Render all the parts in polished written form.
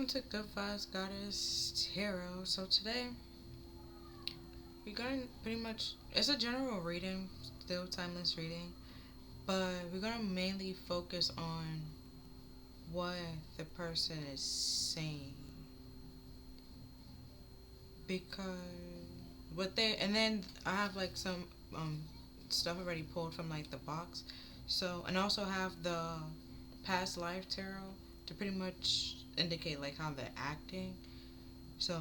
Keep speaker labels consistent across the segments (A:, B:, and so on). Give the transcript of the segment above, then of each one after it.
A: to Good Vibes Goddess Tarot. So today we're gonna pretty much, it's a general reading, still timeless reading, but we're gonna mainly focus on what the person is saying, because what they, and then I have like some stuff already pulled from like the box. So, and also have the past life tarot to pretty much indicate like how they're acting. So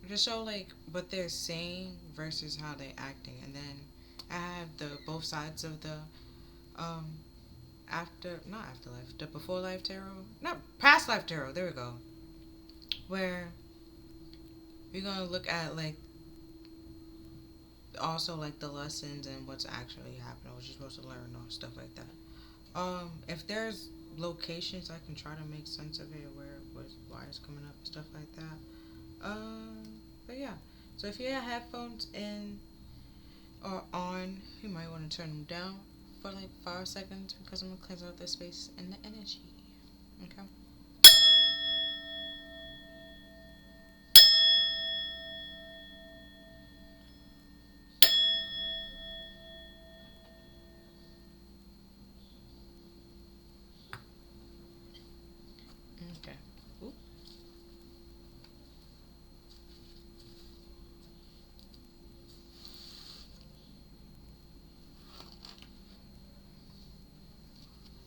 A: just show like what they're saying versus how they're acting, and then I have the both sides of the um not afterlife, the before life tarot, not past life tarot. There we go. Where we're gonna look at like also like the lessons and what's actually happening, what you're supposed to learn or stuff like that. If there's locations I can try to make sense of it, where why it's coming up and stuff like that. But yeah. So if you have headphones in or on, you might want to turn them down for like 5 seconds because I'm gonna cleanse out the space and the energy. Okay. Okay. Ooh.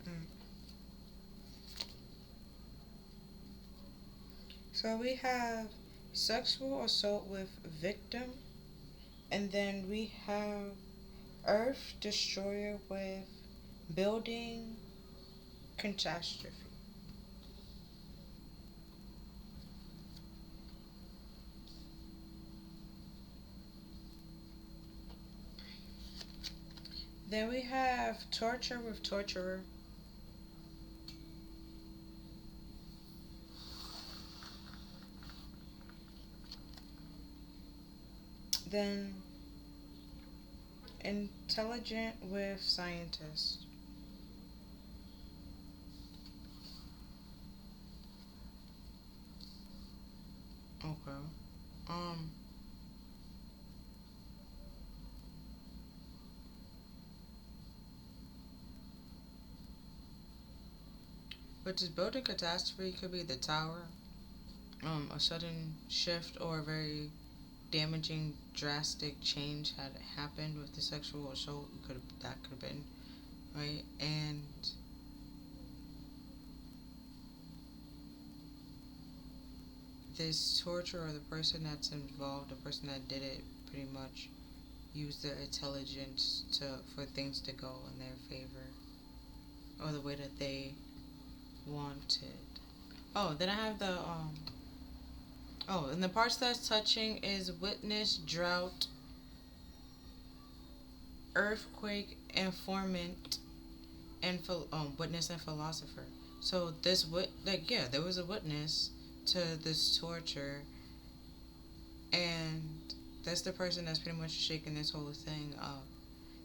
A: Mm. So we have sexual assault with victim, and then we have Earth destroyer with building catastrophe. Then we have torture with torturer. Then intelligent with scientist. Okay. Um, which is building catastrophe could be the tower. A sudden shift or a very damaging, drastic change had happened with the sexual assault. Could have been right, and this torture or the person that's involved, the person that did it, pretty much used their intelligence to for things to go in their favor or the way that they wanted. Oh, then I have the oh, and the parts that's touching is witness, drought, earthquake, informant, and witness and philosopher. So this like yeah, there was a witness to this torture, and that's the person that's pretty much shaking this whole thing up.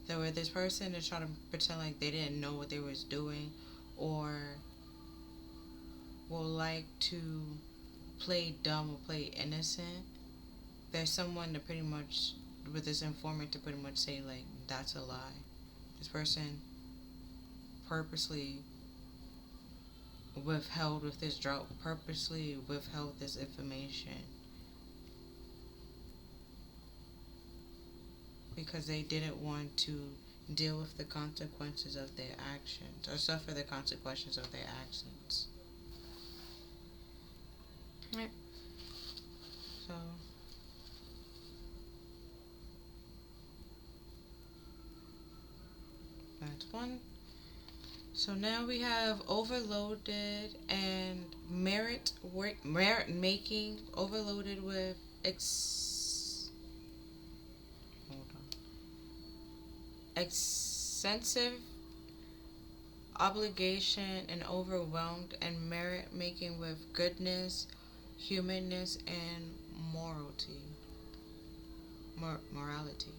A: There were this person is trying to pretend like they didn't know what they was doing, or will like to play dumb or play innocent. There's someone to pretty much with this informant to pretty much say like that's a lie. This person purposely withheld with this drought, purposely withheld this information because they didn't want to deal with the consequences of their actions or suffer the consequences of their actions. Right. So that's one. So now we have overloaded and merit making overloaded with hold on, extensive obligation and overwhelmed, and merit making with goodness, humanness, and morality.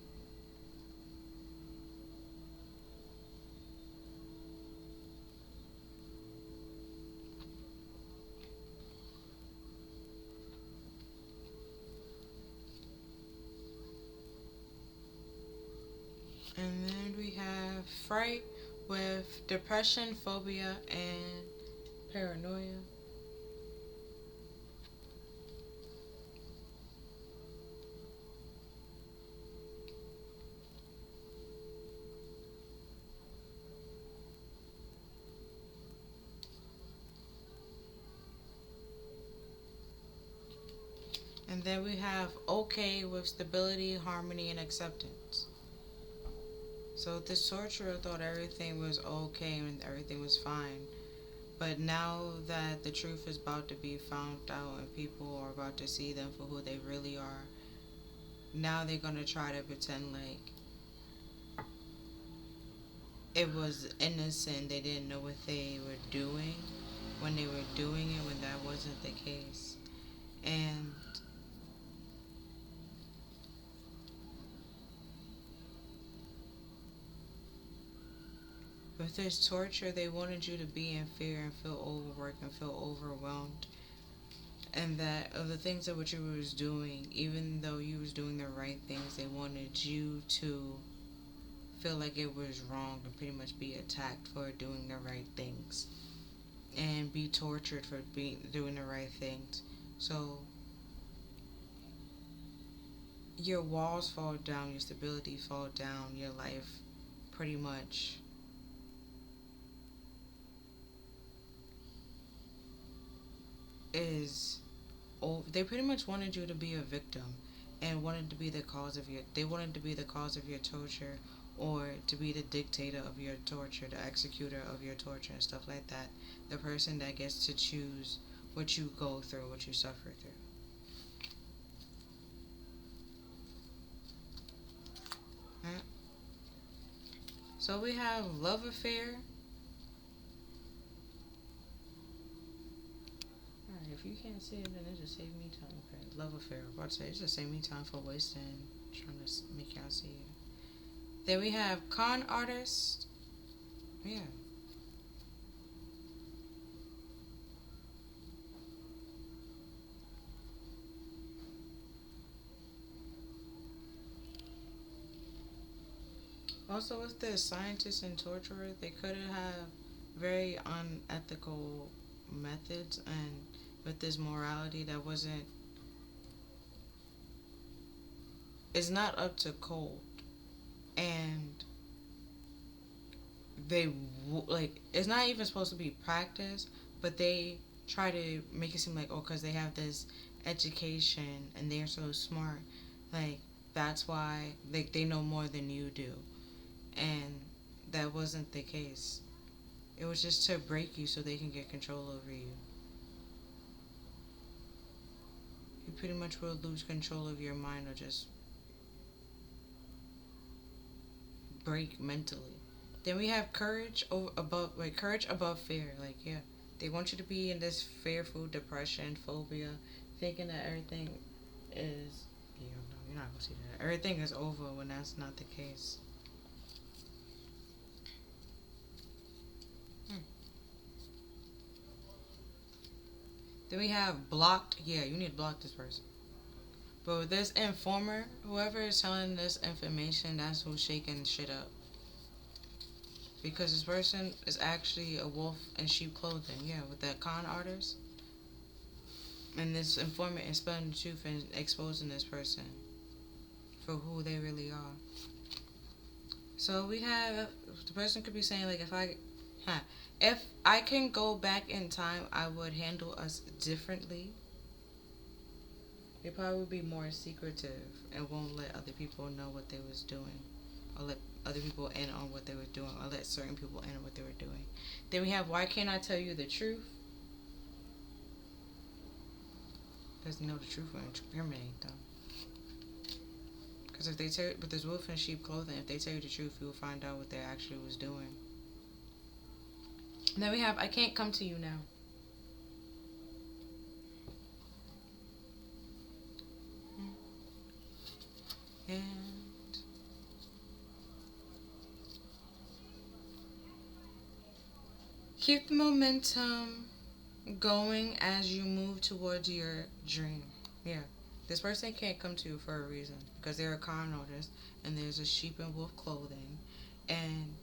A: And then we have fright with depression, phobia, and paranoia. And then we have okay with stability, harmony, and acceptance. So this torturer thought everything was okay and everything was fine. But now that the truth is about to be found out and people are about to see them for who they really are, now they're gonna try to pretend like it was innocent. They didn't know what they were doing when they were doing it when that wasn't the case. And with this torture, they wanted you to be in fear and feel overworked and feel overwhelmed. And that of the things that what you was doing, even though you was doing the right things, they wanted you to feel like it was wrong and pretty much be attacked for doing the right things and be tortured for being doing the right things. So your walls fall down, your stability fall down, your life pretty much is they pretty much wanted you to be a victim and wanted to be the cause of your they wanted to be the cause of your torture or to be the dictator of your torture, the executor of your torture and stuff like that. The person that gets to choose what you go through, what you suffer through. Right? So we have love affair. Alright, if you can't see it, then it just saved me time. Okay, love affair. I'm about to say, it just saved me time for wasting trying to make y'all see it. Then we have con artist. Yeah. Also, with the scientists and torturers, they could have very unethical methods, and with this morality that wasn't, it's not up to code, and like it's not even supposed to be practiced, but they try to make it seem like, oh, because they have this education and they're so smart, like that's why they know more than you do, and that wasn't the case. It was just to break you so they can get control over you. You pretty much will lose control of your mind or just break mentally. Then we have courage over above like courage above fear. Like yeah, they want you to be in this fearful depression, phobia, thinking that everything is no, you're not gonna see that. Everything is over when that's not the case. Hmm. Then we have blocked. Yeah, you need to block this person. But with this informer, whoever is telling this information, that's who's shaking shit up. Because this person is actually a wolf in sheep clothing. Yeah, with that con artist. And this informant is spelling the truth and exposing this person for who they really are. So we have the person could be saying like if I can go back in time, I would handle us differently. They probably would be more secretive and won't let other people know what they was doing, or let other people in on what they were doing, or let certain people in on what they were doing. Then we have why can't I tell you the truth? Because you know the truth will incriminate them. Because if they tell, but there's wolf in sheep clothing. If they tell you the truth, you will find out what they actually was doing. And then we have I can't come to you now. And keep the momentum going as you move towards your dream. Yeah. This person can't come to you for a reason because they're a con artist and there's a sheep in wolf clothing, and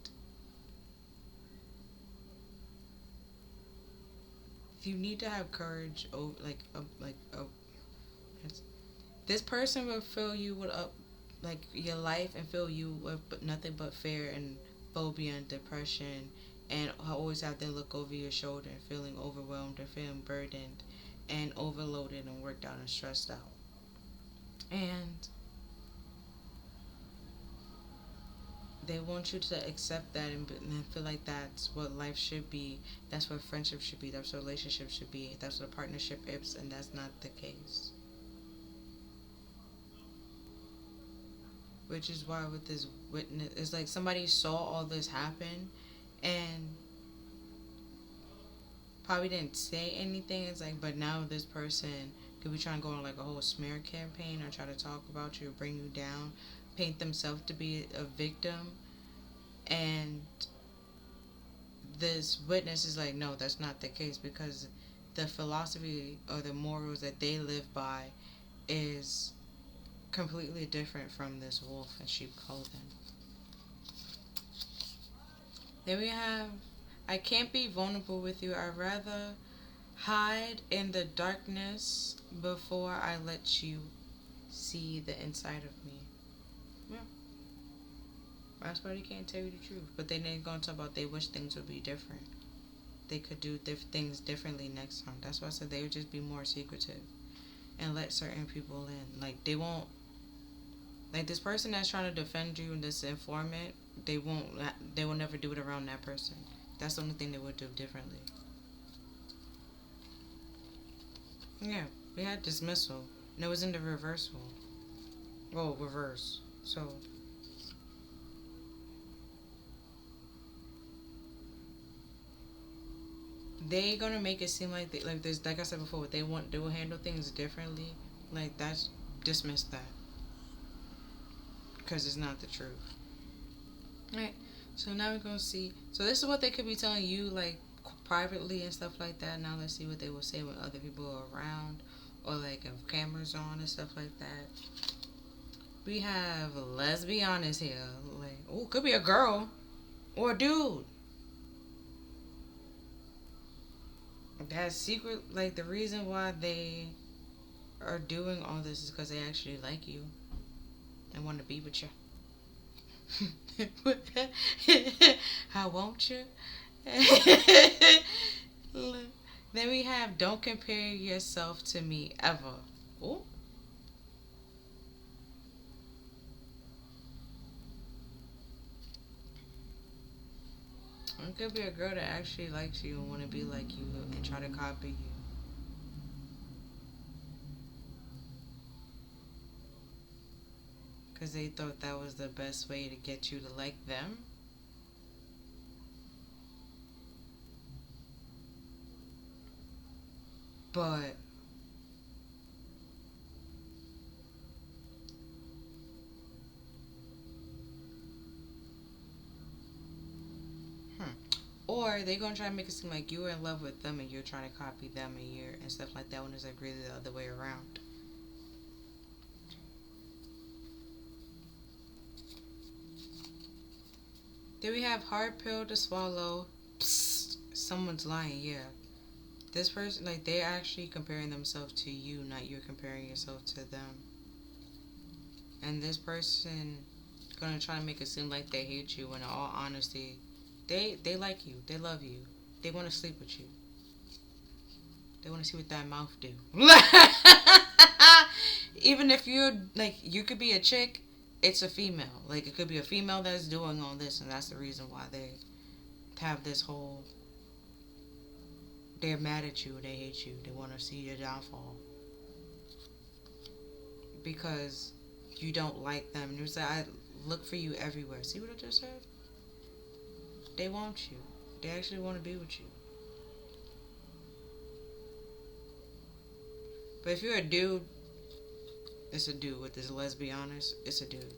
A: you need to have courage. Oh, this person will fill you with up like your life and fill you with but nothing but fear and phobia and depression, and always have to look over your shoulder and feeling overwhelmed and feeling burdened and overloaded and worked out and stressed out. And they want you to accept that and feel like that's what life should be, that's what friendship should be, that's what relationship should be, that's what a partnership is, and that's not the case. Which is why with this witness, it's like somebody saw all this happen and probably didn't say anything. It's like, but now this person could be trying to go on like a whole smear campaign or try to talk about you, bring you down, paint themselves to be a victim. And this witness is like, no, that's not the case, because the philosophy or the morals that they live by is completely different from this wolf in sheep clothing. Then we have, I can't be vulnerable with you. I'd rather hide in the darkness before I let you see the inside of me. Yeah. That's why they can't tell you the truth. But then they're going to talk about they wish things would be different. They could do things differently next time. That's why I said they would just be more secretive and let certain people in. Like, they won't, like this person that's trying to defend you and this informant, they will never do it around that person. That's the only thing they would do differently. Yeah, we had dismissal. And it was in the reversal. Well, reverse. So they gonna make it seem like like this. Like I said before, they will handle things differently. Like that's dismiss that because it's not the truth. All right. So now we're gonna see. So this is what they could be telling you, like privately and stuff like that. Now let's see what they will say when other people are around, or like if cameras on and stuff like that. We have, let's be honest here, like, oh, could be a girl or a dude. That secret, like the reason why they are doing all this is because they actually like you and want to be with you. How won't you? Then we have, don't compare yourself to me ever. Ooh. It could be a girl that actually likes you and want to be like you and try to copy you. Because they thought that was the best way to get you to like them. But or they're gonna try to make it seem like you're in love with them and you're trying to copy them and stuff like that, when it's like really the other way around. Then we have hard pill to swallow. Psst, someone's lying, yeah. This person, like, they're actually comparing themselves to you, not you're comparing yourself to them. And this person gonna try to make it seem like they hate you, when in all honesty, they like you, they love you, they want to sleep with you, they want to see what that mouth do. Even if you're like, you could be a chick, it's a female. Like, it could be a female that's doing all this, and that's the reason why they have this whole, they're mad at you, they hate you, they want to see your downfall because you don't like them. And it was like, I look for you everywhere. See what I just said? They want you. They actually want to be with you. But if you're a dude, it's a dude. With this, let's be honest, it's a dude.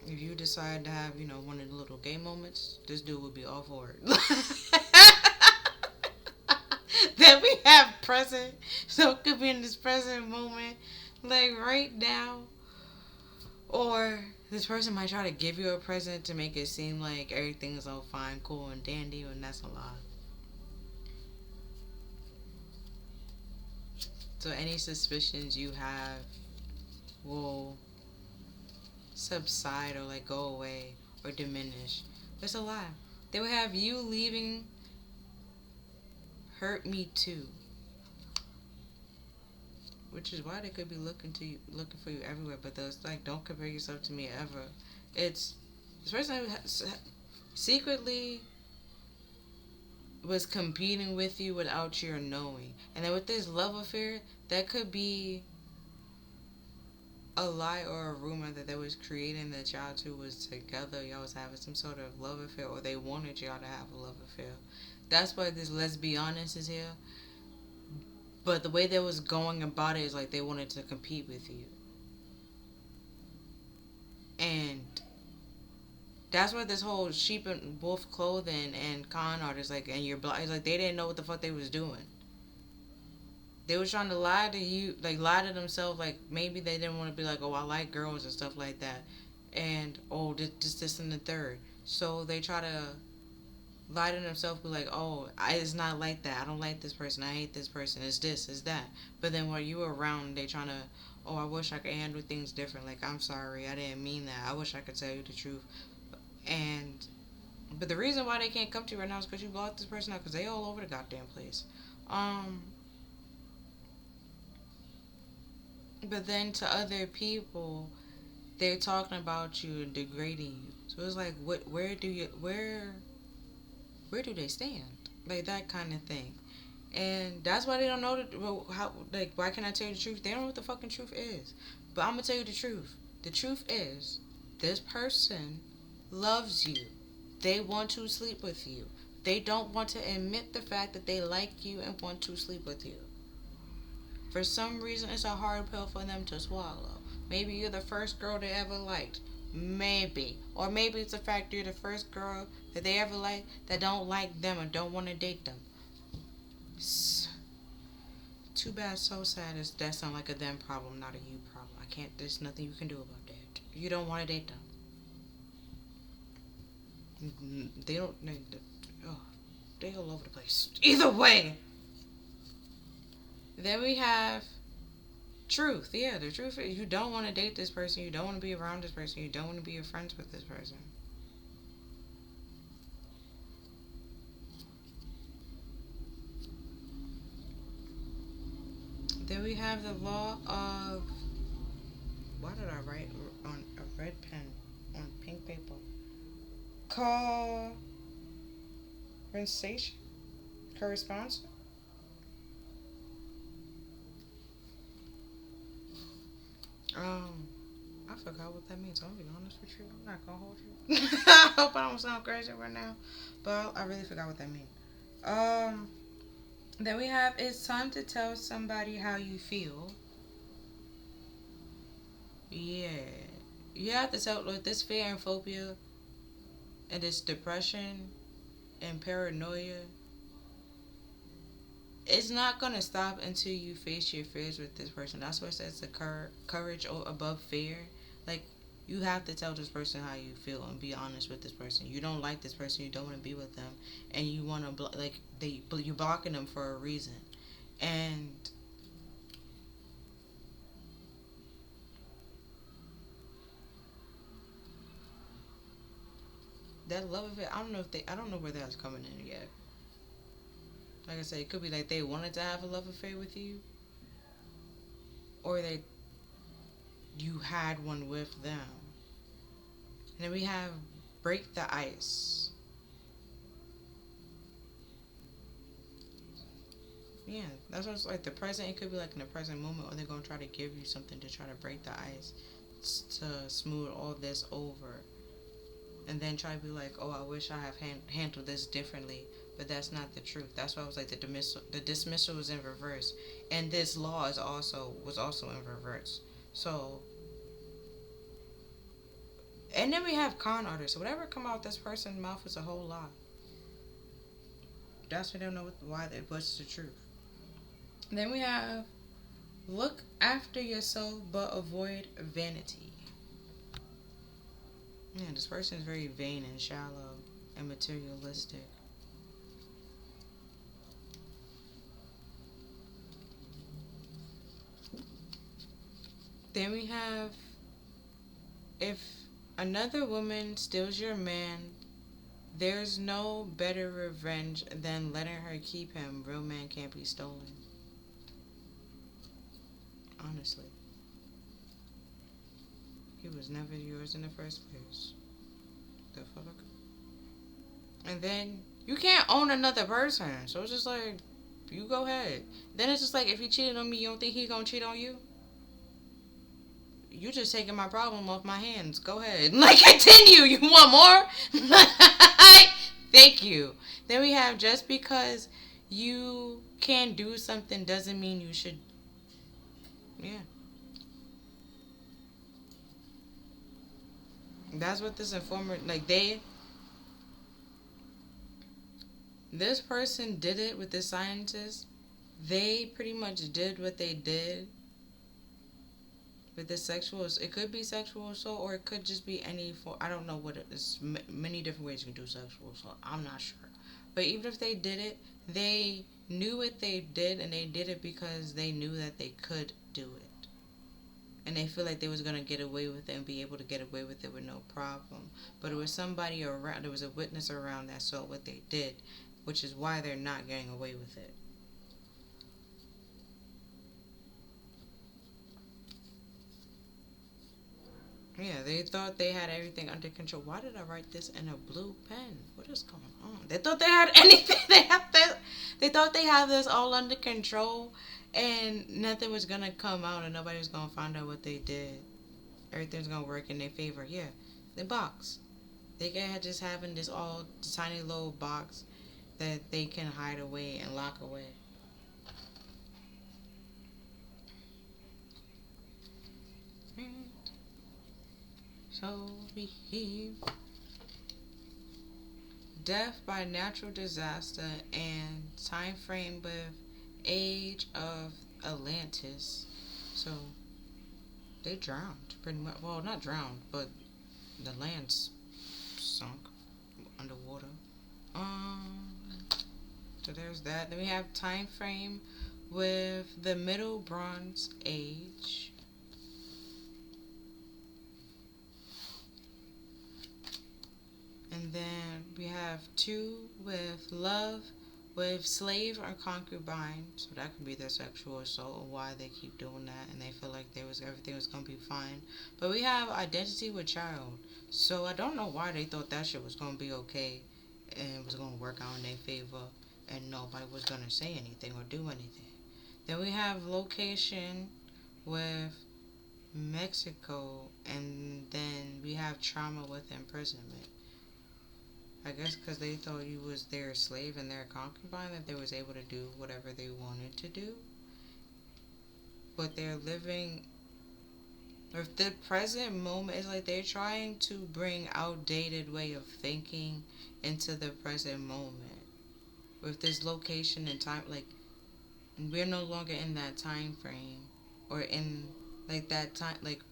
A: If you decide to have, one of the little gay moments, this dude would be all for it. Then we have present. So it could be in this present moment, like right now. Or this person might try to give you a present to make it seem like everything's all fine, cool, and dandy, and that's a lie. So any suspicions you have will subside or like go away or diminish. It's a lie. They will have you leaving hurt me too. Which is why they could be looking for you everywhere. But those like, don't compare yourself to me ever. It's this person secretly was competing with you without your knowing. And then with this love affair, that could be a lie or a rumor that they was creating that y'all two was together. Y'all was having some sort of love affair, or they wanted y'all to have a love affair. That's why this let's be honest is here. But the way they was going about it is like they wanted to compete with you. And that's why this whole sheep and wolf clothing and con artists like and your blind like they didn't know what the fuck they was doing. They was trying to lie to you, like lie to themselves, like maybe they didn't want to be like, oh, I like girls and stuff like that, and oh, this and the third. So they try to lie to themselves, be like, oh, it's not like that. I don't like this person. I hate this person. It's this, it's that. But then while you were around, they trying to, oh, I wish I could handle things different. Like, I'm sorry, I didn't mean that. I wish I could tell you the truth. And but the reason why they can't come to you right now is because you blocked this person out, because they all over the goddamn place. But then to other people, they're talking about you and degrading you. So it's like, what? Where do they stand? Like that kind of thing. And that's why they don't know how. Like, why can't I tell you the truth? They don't know what the fucking truth is. But I'm gonna tell you the truth. The truth is, this person loves you. They want to sleep with you. They don't want to admit the fact that they like you and want to sleep with you. For some reason, it's a hard pill for them to swallow. Maybe you're the first girl they ever liked. Maybe. Or maybe it's the fact you're the first girl that they ever liked that don't like them or don't want to date them. Too bad, so sad. That sounds like a them problem, not a you problem. I can't, there's nothing you can do about that. You don't want to date them. They don't, oh, they all over the place. Either way. Then we have truth. Yeah, the truth is you don't want to date this person. You don't want to be around this person. You don't want to be friends with this person. Then we have the law of, why did I write on a red pen on pink paper? Correspondence. Correspondence. I forgot what that means. I'll be honest with you. I'm not gonna hold you. I hope I don't sound crazy right now, but I really forgot what that means. Then we have, it's time to tell somebody how you feel. Yeah, you have to tell, with this fear and phobia and this depression and paranoia, it's not gonna stop until you face your fears with this person. That's what it says, the courage above fear. Like, you have to tell this person how you feel and be honest with this person. You don't like this person, you don't want to be with them, and you want to you're blocking them for a reason. And that love of it, I don't know where that's coming in yet. Like I said, it could be like they wanted to have a love affair with you, or you had one with them. And then we have break the ice. Yeah, that's what's like the present. It could be like in the present moment, or they're gonna try to give you something to try to break the ice, to smooth all this over, and then try to be like, oh, I wish I have handled this differently. But that's not the truth. That's why I was like the dismissal was in reverse, and this law was also in reverse. So, and then we have con artists. So whatever come out this person's mouth is a whole lie. That's why they don't know what's the truth. Then we have look after yourself but avoid vanity. Yeah, this person is very vain and shallow and materialistic. Then we have if another woman steals your man, there's no better revenge than letting her keep him. Real man can't be stolen. Honestly. He was never yours in the first place. The fuck? And then you can't own another person. So it's just like, you go ahead. Then it's just like, if he cheated on me, you don't think he gonna cheat on you? You just taking my problem off my hands. Go ahead. Like, continue. You want more? Thank you. Then we have just because you can do something doesn't mean you should. Yeah. That's what this informer, like, this person did it with this scientist. They pretty much did what they did with the sexual. It could be sexual assault, or it could just be any form. I don't know what it is. Many different ways you can do sexual assault. I'm not sure. But even if they did it, they knew what they did, and they did it because they knew that they could do it. And they feel like they was going to get away with it and be able to get away with it with no problem. But it was somebody around, there was a witness around that saw what they did, which is why they're not getting away with it. Yeah, they thought they had everything under control. Why did I write this in a blue pen? What is going on? They thought they had anything. They thought they had this all under control, and nothing was gonna come out, and nobody was gonna find out what they did. Everything's gonna work in their favor. Yeah, the box. They can just having this all tiny little box that they can hide away and lock away. So behave. Death by natural disaster and time frame with age of Atlantis. So they drowned pretty much. Well, not drowned, but the land's sunk underwater. Um. So there's that. Then we have time frame with the Middle Bronze Age. And then we have two with love with slave or concubine. So that could be their sexual assault or why they keep doing that, and they feel like everything was gonna be fine. But we have identity with child. So I don't know why they thought that shit was gonna be okay and was gonna work out in their favor, and nobody was gonna say anything or do anything. Then we have location with Mexico, and then we have trauma with imprisonment. I guess because they thought you was their slave and their concubine, that they was able to do whatever they wanted to do. But they're living with the present moment. It's like they're trying to bring outdated way of thinking into the present moment. With this location and time, like, we're no longer in that time frame. Or in, like, that time, like,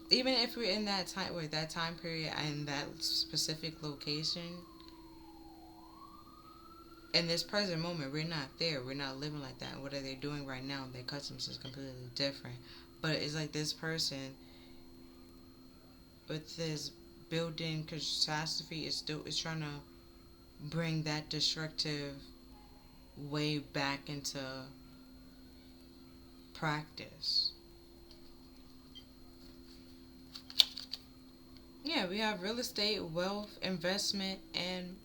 A: even if we're in that time, or that time period and that specific location, in this present moment, we're not there. We're not living like that. What are they doing right now? Their customs is completely different. But it's like this person with this building catastrophe is trying to bring that destructive way back into practice. Yeah, we have real estate, wealth, investment, and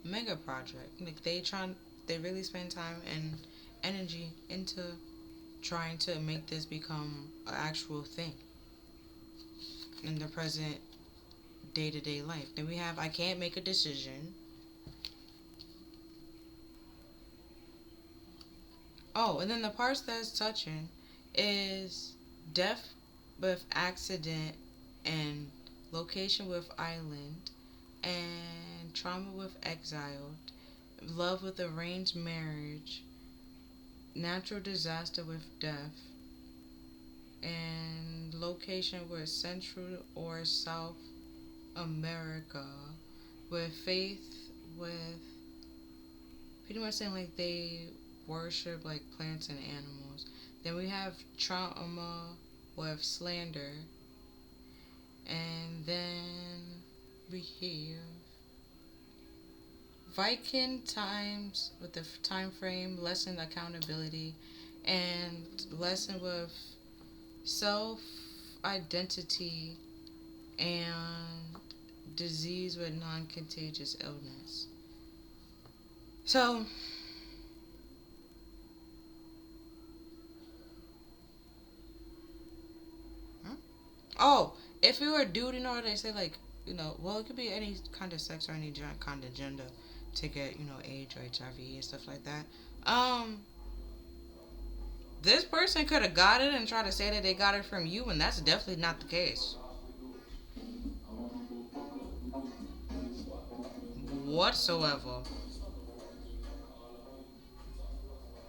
A: mega project. Like they really spend time and energy into trying to make this become an actual thing in the present day-to-day life. Then we have I can't make a decision. Oh, and then the parts that's touching is death with accident and location with island and trauma with exiled, love with arranged marriage, natural disaster with death, and location with Central or South America, with faith with pretty much saying like they worship like plants and animals. Then we have trauma with slander, and then we have Viking times with the time frame, lesson accountability, and lesson with self identity and disease with non contagious illness. So, huh? Oh, if you were a dude, they say like, well, it could be any kind of sex or any kind of gender to get, AIDS or HIV and stuff like that. This person could have got it and tried to say that they got it from you, and that's definitely not the case whatsoever.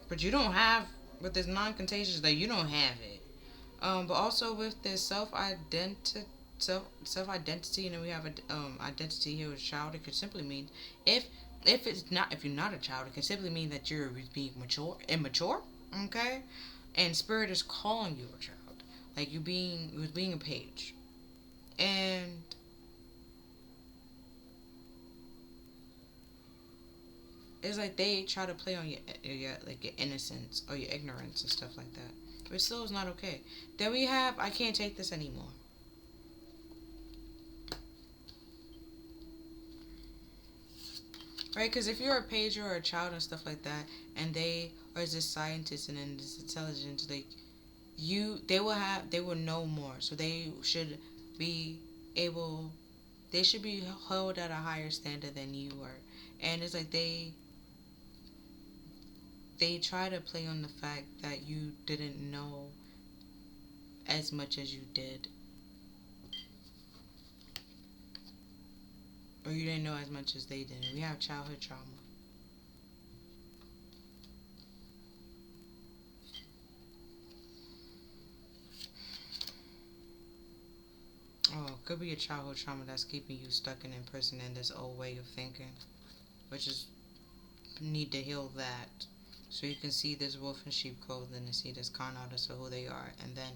A: But you don't have with this non-contagious that you don't have it. But also with this self identity, and then we have a identity here with child. It could simply mean if if you're not a child, it can simply mean that you're being immature. Okay, and spirit is calling you a child, like you was being a page, and it's like they try to play on your like your innocence or your ignorance and stuff like that. But still is not okay. Then we have I can't take this anymore. Right? Because if you're a page or a child and stuff like that, and they are just scientists and then this intelligence, like they will know more. So they should be able, they should be held at a higher standard than you are. And it's like they try to play on the fact that you didn't know as much as you did, or you didn't know as much as they did. We have childhood trauma. Oh, could be a childhood trauma that's keeping you stuck and imprisoned in this old way of thinking, which is need to heal that, so you can see this wolf in sheep clothing and see this con artist for who they are, and then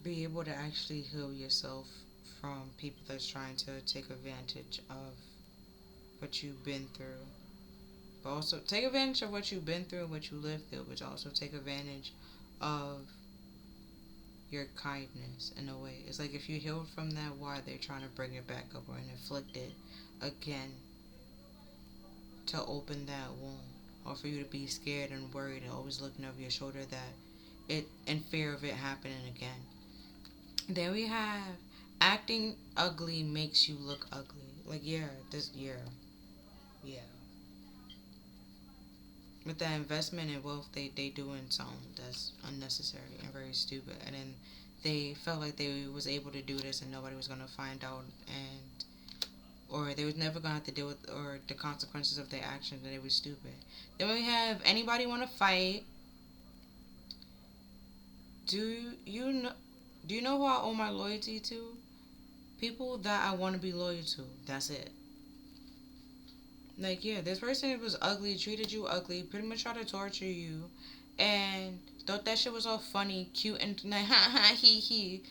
A: be able to actually heal yourself from people that's trying to take advantage of what you've been through. But also take advantage of what you've been through, what you lived through, but also take advantage of your kindness in a way. It's like if you healed from that, why they're trying to bring it back up or inflict it again to open that wound, or for you to be scared and worried and always looking over your shoulder that it in fear of it happening again. Then we have acting ugly makes you look ugly. Like yeah. With that investment in wealth, they doing something that's unnecessary and very stupid. And then they felt like they was able to do this and nobody was gonna find out, and or they was never gonna have to deal with or the consequences of their actions, and it was stupid. Then we have anybody want to fight. Do you know? Do you know who I owe my loyalty to? People that I want to be loyal to. That's it. Like, yeah, this person was ugly, treated you ugly, pretty much tried to torture you, and thought that shit was all funny, cute, and like, ha ha, he he.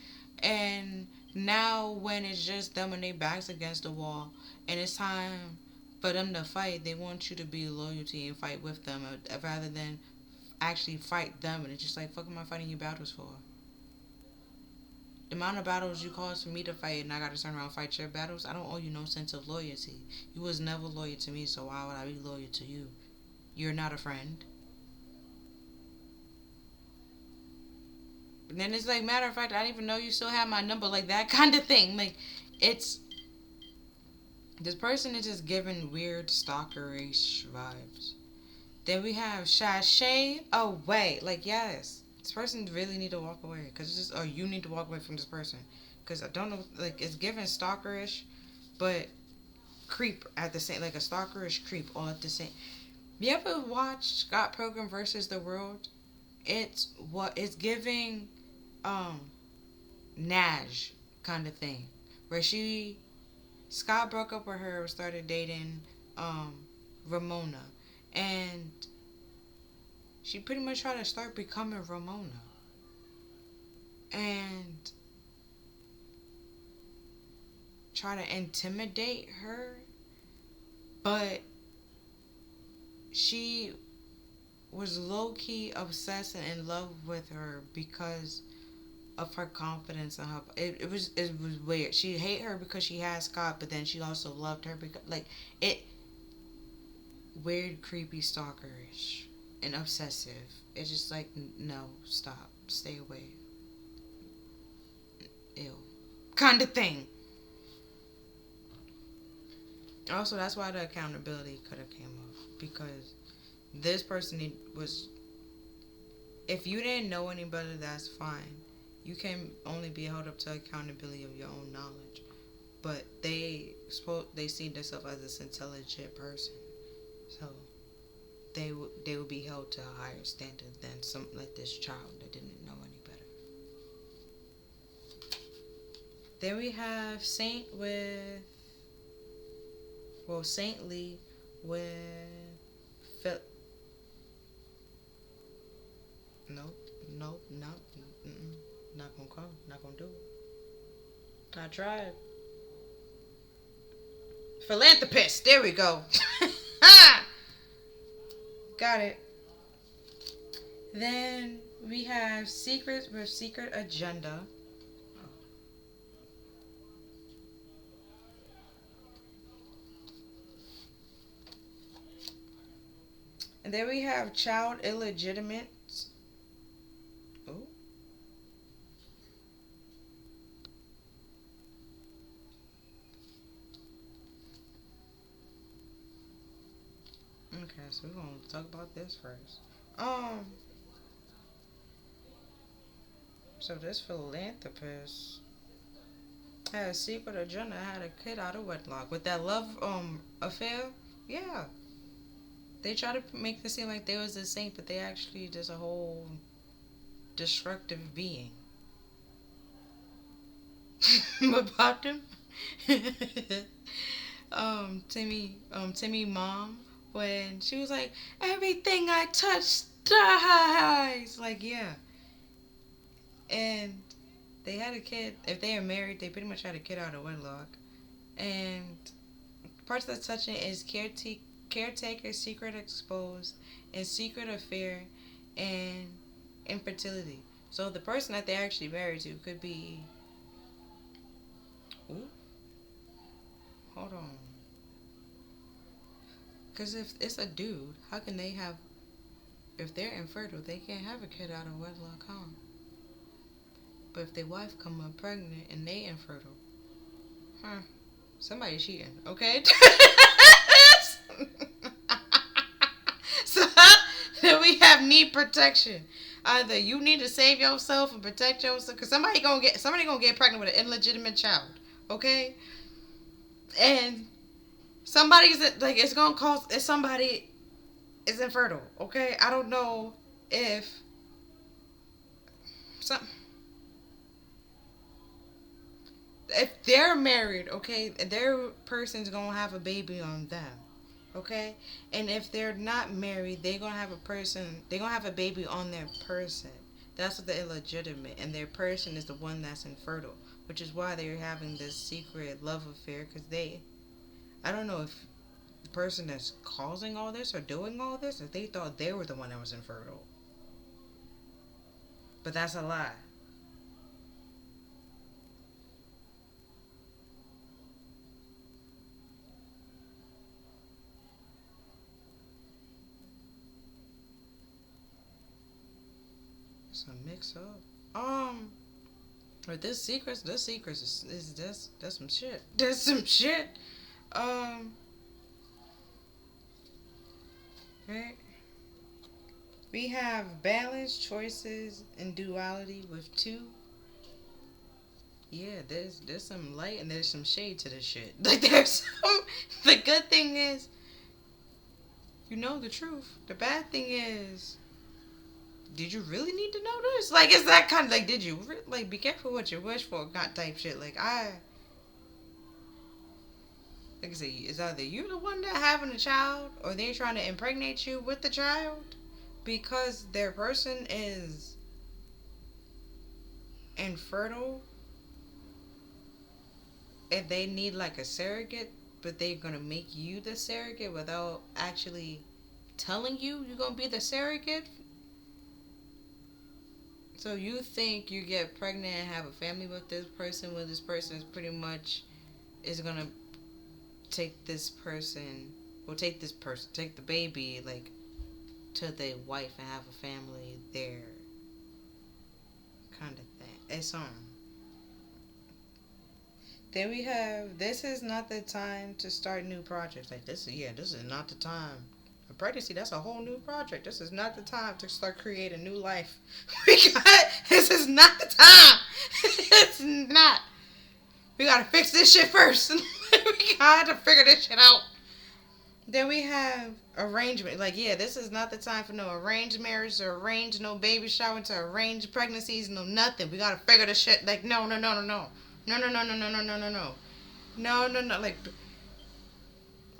A: And now, when it's just them and their backs against the wall, and it's time for them to fight, they want you to be loyalty and fight with them rather than actually fight them. And it's just like, fuck am I fighting you battles for? The amount of battles you caused for me to fight and I gotta turn around and fight your battles, I don't owe you no sense of loyalty. You was never loyal to me, so why would I be loyal to you? You're not a friend. And then it's like, matter of fact, I didn't even know you still have my number, like that kind of thing. Like, it's, this person is just giving weird stalkerish vibes. Then we have sashay away. Like, yes, this person really need to walk away, because it's just, or you need to walk away from this person, because I don't know, like, it's giving stalkerish, but creep at the same, like a stalkerish creep all at the same. You ever watched Scott Pilgrim versus the World? It's giving um Naj kind of thing, where Scott broke up with her, started dating um Ramona, and she pretty much tried to start becoming Ramona, and try to intimidate her, but she was low key obsessed and in love with her because of her confidence and her. It was weird. She hate her because she had Scott, but then she also loved her because it weird, creepy, stalkerish, and obsessive. It's just like no, stop, stay away, ew, kind of thing. Also, that's why the accountability could have came up because this person was. If you didn't know any better, that's fine. You can only be held up to accountability of your own knowledge. But they see themselves as this intelligent person, so they would be held to a higher standard than some like this child that didn't know any better. Then we have Saintly with Phil. Nope, nope, nope, not gonna come, not gonna do it. I tried. Philanthropist. There we go. Got it. Then we have Secrets with Secret Agenda. And then we have Child Illegitimate. Oh. Okay, so we're gonna talk about this first. Um, so this philanthropist had a secret agenda, had a kid out of wedlock with that love affair. Yeah, they try to make it seem like they was a saint, but they actually just a whole destructive being. About them. Timmy mom, when she was like, everything I touch dies. Like, yeah. And they had a kid. If they are married, they pretty much had a kid out of wedlock. And parts that's touching is caretaker, secret exposed, and secret affair, and infertility. So the person that they actually married to could be. Ooh, hold on. Because if it's a dude, how can they have. If they're infertile, they can't have a kid out of wedlock, huh? But if their wife come up pregnant and they infertile, huh? Somebody cheating, okay? So then we have need protection. Either you need to save yourself and protect yourself, because somebody gonna get pregnant with an illegitimate child, okay? And somebody's like it's gonna cost if somebody is infertile, okay? I don't know if some if they're married, okay, their person's gonna have a baby on them, okay? And if they're not married, they're gonna have a baby on their person. That's what the illegitimate, and their person is the one that's infertile, which is why they're having this secret love affair. Because I don't know if the person that's causing all this or doing all this, if they thought they were the one that was infertile, but that's a lie. It's a mix up. But this secrets is that's some shit. That's some shit. Um, right. We have balance, choices, and duality with two. Yeah, there's some light and there's some shade to this shit. Like there's some. The good thing is You know the truth. The bad thing is, did you really need to know this? Like, it's that kind of like, did you like be careful what you wish for? Kind type shit. Like I say, is either you the one that having a child, or they trying to impregnate you with the child because their person is infertile and they need like a surrogate, but they're gonna make you the surrogate without actually telling you you're gonna be the surrogate. So you think you get pregnant and have a family with this person when this person is pretty much is gonna take this person, take the baby like to their wife and have a family there, kind of thing. It's Then we have, this is not the time to start new projects. Like this is not the time. A pregnancy, that's a whole new project. This is not the time to start creating new life. This is not the time. It's not. We gotta fix this shit first. We gotta figure this shit out. Then we have arrangement. Like, yeah, this is not the time for no arranged marriage or arranged no baby shower to arranged pregnancies, no nothing. We gotta figure this shit. Like, no, no, no, no, no. No, no, no, no, no, no, no, no, no. No, no, no. Like,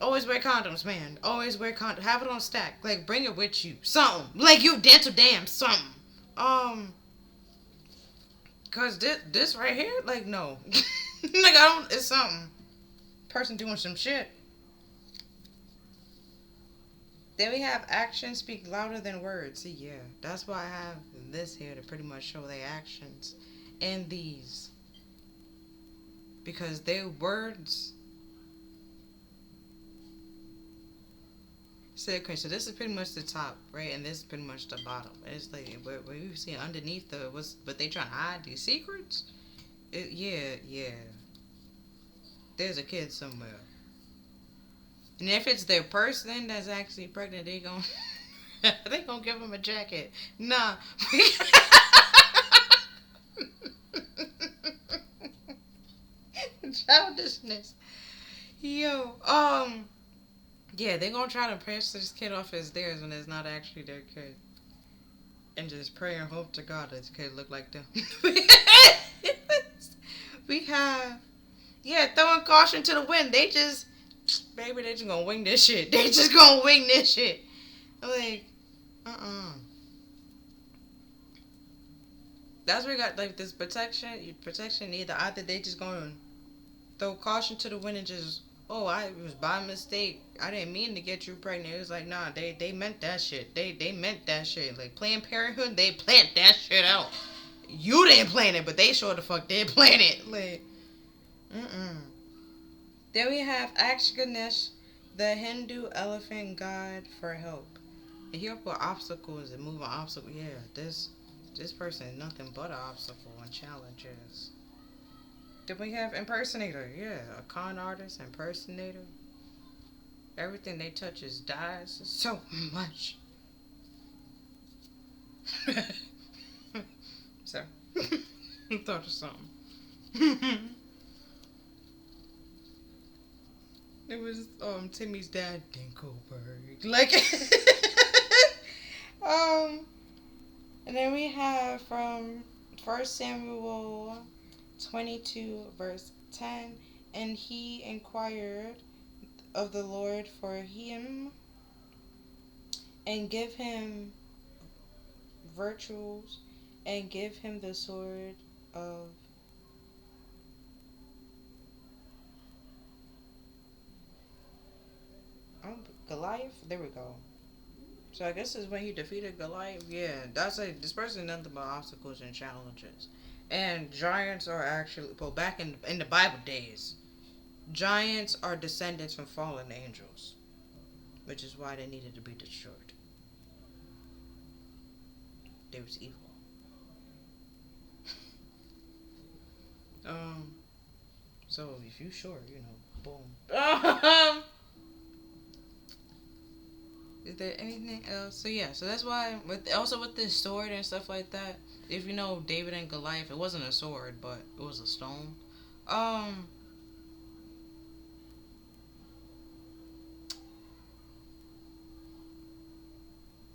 A: always wear condoms, man. Always wear condoms. Have it on stack. Like, bring it with you. Something. Like, you dental dam. Something. Cause this right here, like, no. Like, it's something. Person doing some shit. Then we have actions speak louder than words. See, yeah. That's why I have this here to pretty much show their actions. And these. Because their words. Okay, so this is pretty much the top, right? And this is pretty much the bottom. It's like, where you see underneath but they trying to hide these secrets? Yeah. There's a kid somewhere. And if it's their person that's actually pregnant, they gon' they gonna give them a jacket. Nah. Childishness. Yo. Yeah, they gonna try to pass this kid off as theirs when it's not actually their kid. And just pray and hope to God that the kid look like them. We have, yeah, throwing caution to the wind. They just gonna wing this shit. They just gonna wing this shit. I'm like, That's where we got like this protection either they just gonna throw caution to the wind and just, oh, it was by mistake. I didn't mean to get you pregnant. It was like, nah, they meant that shit. They meant that shit. Like Planned Parenthood, they planned that shit out. You didn't plan it, but they sure the fuck did plan it. Like, Then we have Ganesh, the Hindu elephant god for help. And he help with obstacles and moving obstacles. Yeah, this person is nothing but an obstacle and challenges. Then we have impersonator. Yeah, a con artist, impersonator. Everything they touches dies so much. So, thought of something. It was Timmy's dad, Dinkelberg. Like, and then we have from 1 Samuel 22 verse 10, and he inquired of the Lord for him and give him virtues and give him the sword of Goliath. There we go. So I guess this is when he defeated Goliath. Yeah, that's like this person is nothing but obstacles and challenges. And giants are actually, well, back in the Bible days, giants are descendants from fallen angels, which is why they needed to be destroyed. They was evil. So if you sure, boom. Is there anything else? So yeah, so that's why with this sword and stuff like that. If you know David and Goliath, it wasn't a sword, but it was a stone.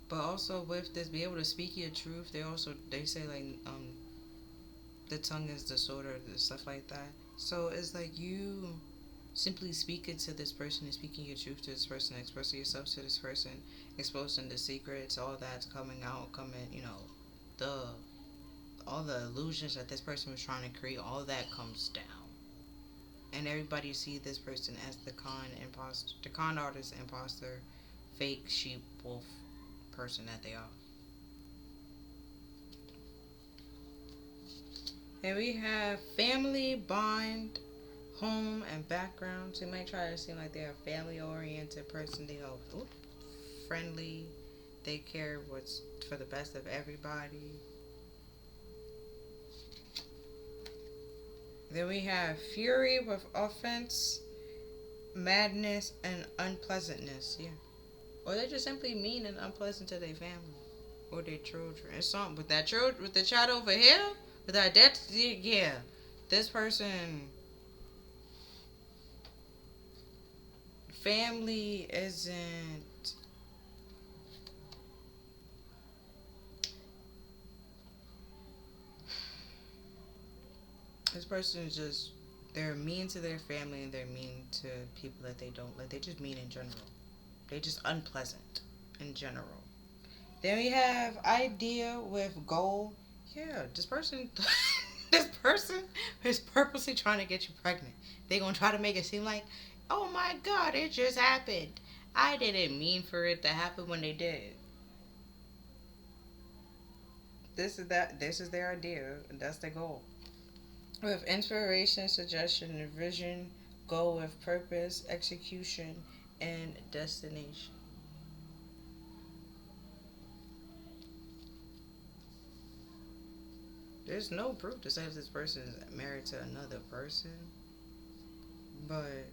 A: But also with this, be able to speak your truth. They say like the tongue is the sword or stuff like that. So it's like you simply speaking to this person and speaking your truth to this person, expressing yourself to this person, exposing the secrets, all that's coming out, the all the illusions that this person was trying to create, all that comes down. And everybody see this person as the con artist, imposter, fake sheep wolf person that they are. And we have family, bond, home, and background. So you might try to seem like they're a family oriented person. They are friendly. They care what's for the best of everybody. Then we have fury with offense, madness, and unpleasantness. Yeah. Or they're just simply mean and unpleasant to their family or their children. It's something with that child, with the child over here, with that yeah. This person family isn't. This person is just. They're mean to their family and they're mean to people that they don't like. They're just mean in general. They're just unpleasant in general. Then we have idea with goal. Yeah, this person, this person is purposely trying to get you pregnant. They gonna try to make it seem like, oh my God, it just happened. I didn't mean for it to happen when they did. This is that. This is their idea. And that's their goal. With inspiration, suggestion, and vision, go with purpose, execution, and destination. There's no proof to say if this person is married to another person, but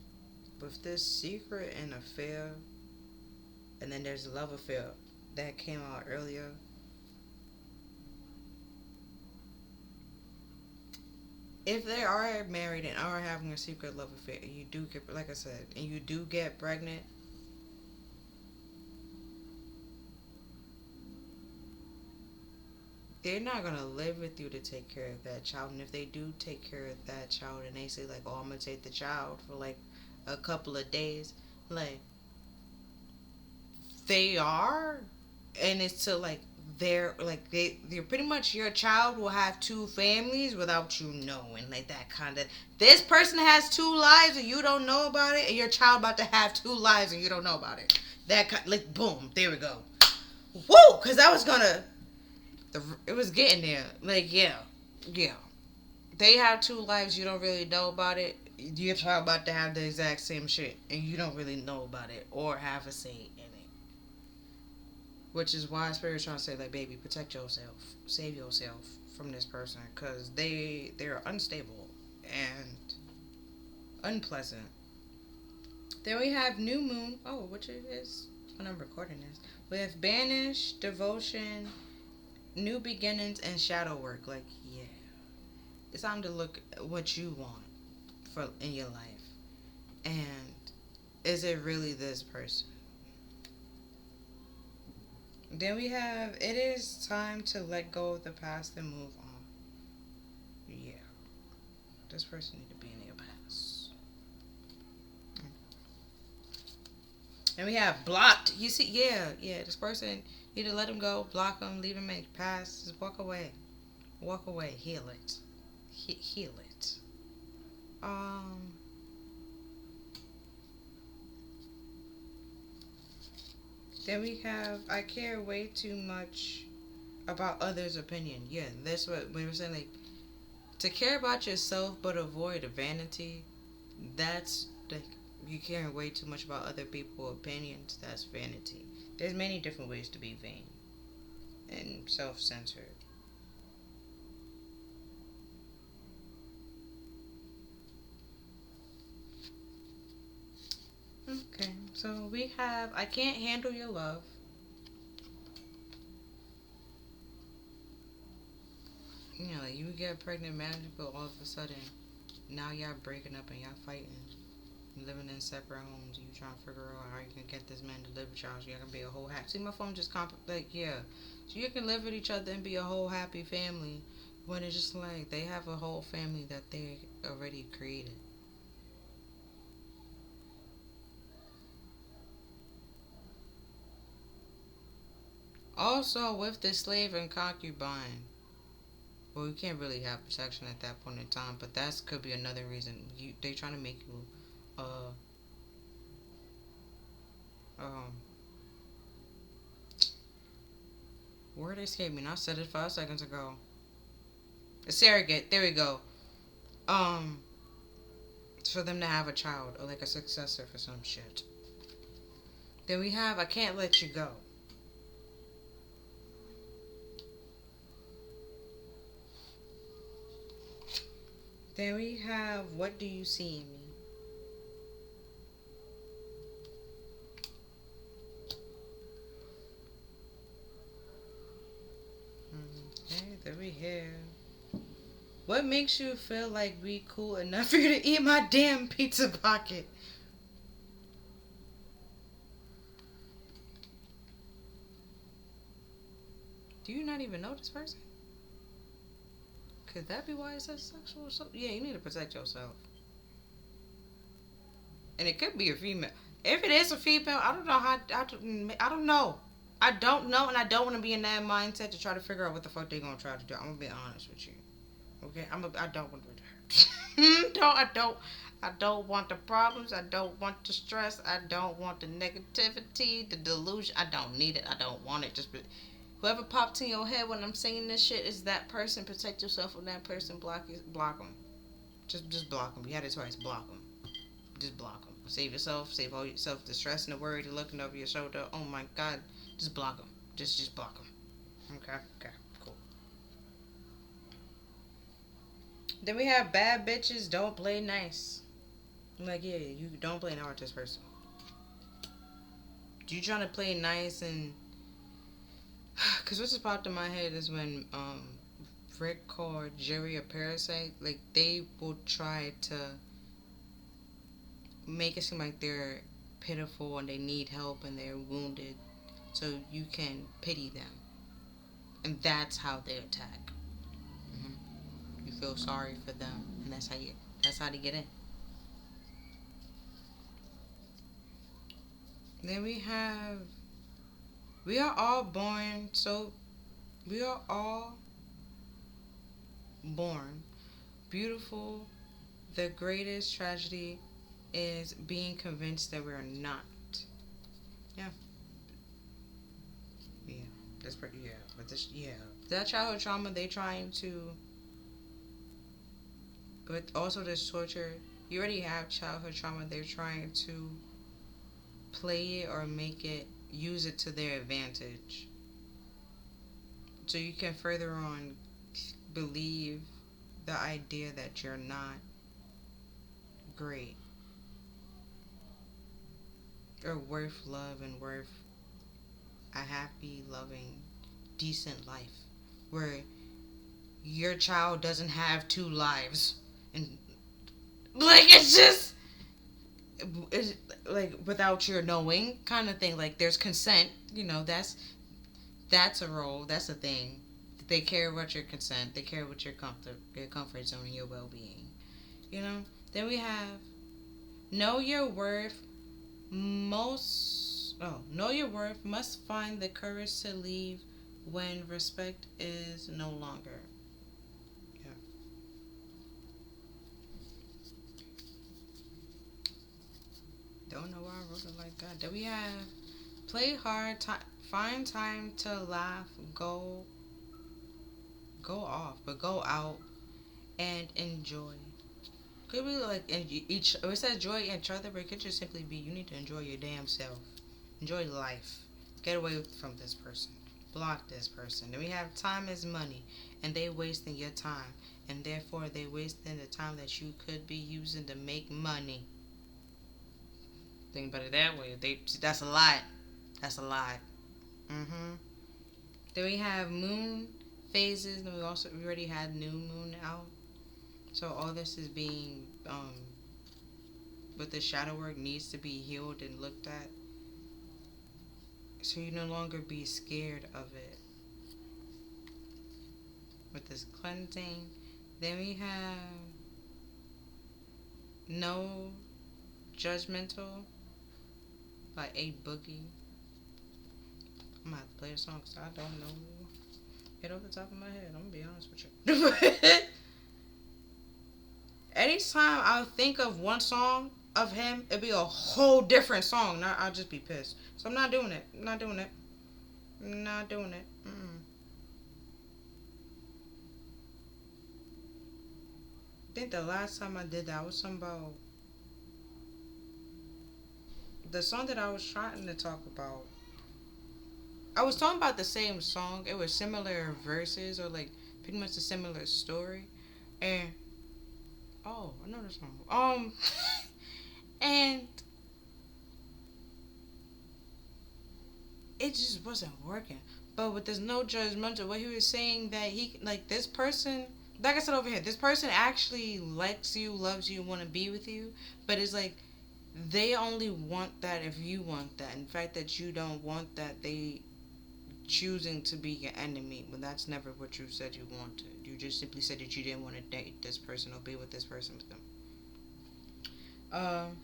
A: with this secret and affair, and then there's a love affair that came out earlier. If they are married and are having a secret love affair, and you do get, like I said, and you do get pregnant, they're not gonna live with you to take care of that child. And if they do take care of that child, and they say like, "Oh, I'm gonna take the child for like a couple of days," like they are, and it's to like they're pretty much your child will have two families without you knowing, like that kind of. This person has two lives and you don't know about it, and your child about to have two lives and you don't know about it. That kind, like boom, there we go. Woo, because I was gonna. It was getting there. Like yeah, yeah. They have two lives. You don't really know about it. Your child about to have the exact same shit, and you don't really know about it or have a say in it. Which is why Spirit's trying to say, like, baby, protect yourself, save yourself from this person, because they're unstable and unpleasant. Then we have New Moon. Oh, which it is when I'm recording this. We have Banish, Devotion, New Beginnings, and Shadow Work. Like, yeah, it's time to look at what you want for in your life, and is it really this person? Then we have it is time to let go of the past and move on. Yeah, this person need to be in your past. And we have blocked. You see, yeah, yeah. This person, you need to let him go, block him, leave him in the past. Just walk away, heal it, heal it. Um. Then we have I care way too much about others' opinion. Yeah, that's what we were saying. Like to care about yourself but avoid vanity. That's like you caring way too much about other people's opinions. That's vanity. There's many different ways to be vain and self-centered. Okay, so we have I can't handle your love. You know, like you get pregnant magically all of a sudden. Now y'all breaking up and y'all fighting. living in separate homes. You trying to figure out how you can get this man to live with y'all so you can be a whole happy. See, my phone just yeah. So you can live with each other and be a whole happy family. When it's just like they have a whole family that they already created. Also, with the slave and concubine, well, you can't really have protection at that point in time, but that could be another reason. They trying to make you, uh, um, word escaped me. And I said it 5 seconds ago. A surrogate. There we go. Um, it's for them to have a child or like a successor for some shit. Then we have I can't let you go. Then we have what do you see in me? Okay, there we have. What makes you feel like we cool enough for you to eat my damn pizza pocket? Do you not even know this person? Could that be why it says sexual assault? Yeah, you need to protect yourself. And it could be a female. If it is a female, I don't know how. I don't know. I don't know, and I don't want to be in that mindset to try to figure out what the fuck they gonna try to do. I'm gonna be honest with you. Okay, I don't want to do that. No, I don't. I don't want the problems. I don't want the stress. I don't want the negativity, the delusion. I don't need it. I don't want it. Whoever popped in your head when I'm saying this shit is that person. Protect yourself from that person. Block them. Just block them. You had it twice. Block them. Just block them. Save yourself. Save all yourself the stress and the worry. The looking over your shoulder. Oh my God. Just block them. Just block them. Okay. Okay. Cool. Then we have bad bitches don't play nice. Like, yeah, you don't play nice with this person. You trying to play nice and... Because what just popped in my head is when Rick called Jerry a parasite. Like, they will try to make it seem like they're pitiful and they need help and they're wounded. So you can pity them. And that's how they attack. You feel sorry for them. And that's how they get in. Then we are all born, so we are all born beautiful. The greatest tragedy is being convinced that we're not. Yeah. Yeah. That's pretty, yeah. But this, yeah. That childhood trauma, they trying to, but also this torture, you already have childhood trauma, they're trying to play it or use it to their advantage. So you can further on believe the idea that you're not great or worth love and worth a happy, loving, decent life where your child doesn't have two lives. And like it's like without your knowing kind of thing. Like there's consent, that's a role, that's a thing. They care about your consent, they care about your comfort zone and your well-being. Then we have know your worth. Know your worth, must find the courage to leave when respect is no longer. Yeah. Don't know why I wrote it like that. Then we have play hard, find time to laugh, go off, but go out and enjoy. Could be like it says enjoy each other, but it could just simply be you need to enjoy your damn self. Enjoy life. Get away from this person. Block this person. Then we have time is money, and they wasting your time, and therefore they wasting the time that you could be using to make money. Think about it that way. That's a lot. That's a lot. Then we have moon phases, and we already had new moon out. So all this is being but the shadow work needs to be healed and looked at, so you no longer be scared of it. With this cleansing, then we have No Judgmental by A Boogie. I'm gonna have to play the song because I don't know it off the top of my head. I'm gonna be honest with you. Anytime I think of one song of him, it'd be a whole different song. Now I'll just be pissed. So I'm not doing it. I'm not doing it. I'm not doing it. I think the last time I did that was something about the song that I was trying to talk about. I was talking about the same song. It was similar verses or like pretty much a similar story. And oh, I know the song. And it just wasn't working. But with this No Judgmental, what he was saying that he like this person, like I said over here, this person actually likes you, loves you, want to be with you, but it's like they only want that if you want that. In fact, that you don't want that, they choosing to be your enemy when that's never what you said you wanted. You just simply said that you didn't want to date this person or be with this person with them. Um,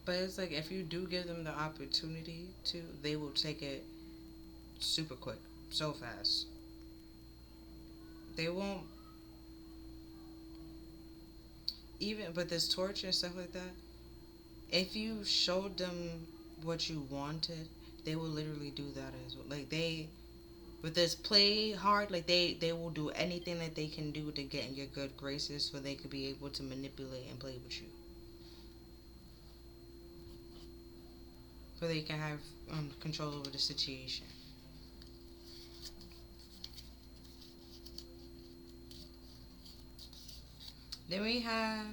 A: but it's like if you do give them the opportunity to, they will take it super quick, so fast. They won't even, but this torture and stuff like that. If you showed them what you wanted, they will literally do that as well. Like they, with this play hard, like they will do anything that they can do to get in your good graces, so they could be able to manipulate and play with you, so they can have control over the situation. Then we have